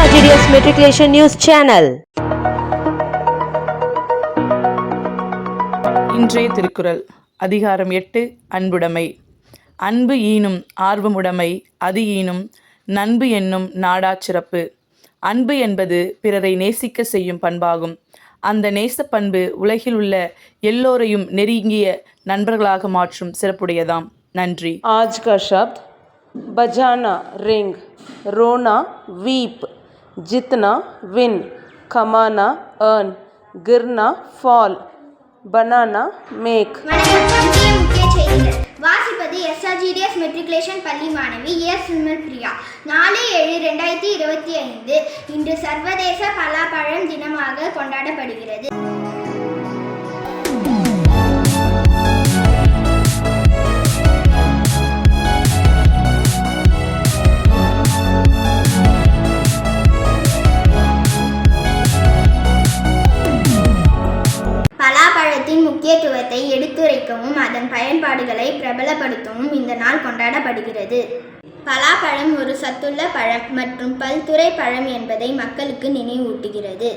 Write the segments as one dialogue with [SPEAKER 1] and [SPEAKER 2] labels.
[SPEAKER 1] SRGDS Matriculation News Channel.
[SPEAKER 2] இன்றைய திருக்குறள் அதிகாரம் 8 அன்புடைமை. அன்பு ஈனும் ஆர்வமுடைமை அது ஈனும் நண்பு என்னும் நாடாச் சிறப்பு. அன்பு என்பது பிறரை நேசிக்க செய்யும் பண்பாகும். அந்த நேசப்பண்பு உலகில் உள்ள எல்லோரையும் நெருங்கிய நண்பர்களாக மாற்றும் சிறப்புடையதாம். நன்றி.
[SPEAKER 3] आज का शब्द बजाना रिंग, रोना वीप, जितना विन, कमाना अर्न, गिरना फॉल, बनाना मेक.
[SPEAKER 4] முக்கிய செய்திகள் வாசிப்பது SRGDS மெட்ரிகுலேஷன் பள்ளி மாணவி விமல் பிரியா. 4/7/2025 இன்று சர்வதேச பலாப்பழம் தினமாக கொண்டாடப்படுகிறது. பலாப்பழத்தின் முக்கியத்துவத்தை எடுத்துரைக்கவும் அதன் பயன்பாடுகளை பிரபலப்படுத்தவும் இந்த நாள் கொண்டாடப்படுகிறது. பலாப்பழம் ஒரு சத்துள்ள பழம் மற்றும் பல்துறை பழம் என்பதை மக்களுக்கு நினைவூட்டுகிறது.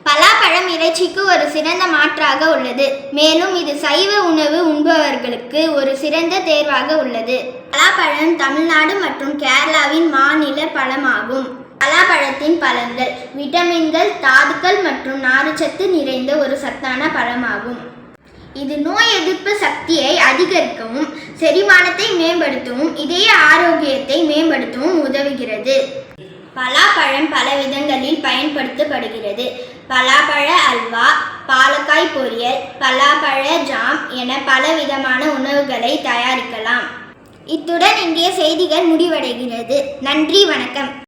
[SPEAKER 4] பலாப்பழம் இறைச்சிக்கு ஒரு சிறந்த மாற்றாக உள்ளது. மேலும் இது சைவ உணவு உண்பவர்களுக்கு ஒரு சிறந்த தேர்வாக உள்ளது. பலாப்பழம் தமிழ்நாடு மற்றும் கேரளாவின் மாநில பழமாகும். பலாப்பழத்தின் பலன்கள்: விட்டமின்கள், தாதுக்கள் மற்றும் நார்ச்சத்து நிறைந்த ஒரு சத்தான பழமாகும். இது நோய் எதிர்ப்பு சக்தியை அதிகரிக்கவும், செரிமானத்தை மேம்படுத்தவும், இதய ஆரோக்கியத்தை மேம்படுத்தவும் உதவுகிறது. பலாப்பழம் பல விதங்களில் பயன்படுத்தப்படுகிறது. பலாப்பழ அல்வா, பாலக்காய் பொரியல், பலாப்பழ ஜாம் என பல விதமான உணவுகளை தயாரிக்கலாம். இத்துடன் இன்றைய செய்திகள் முடிவடைகிறது. நன்றி, வணக்கம்.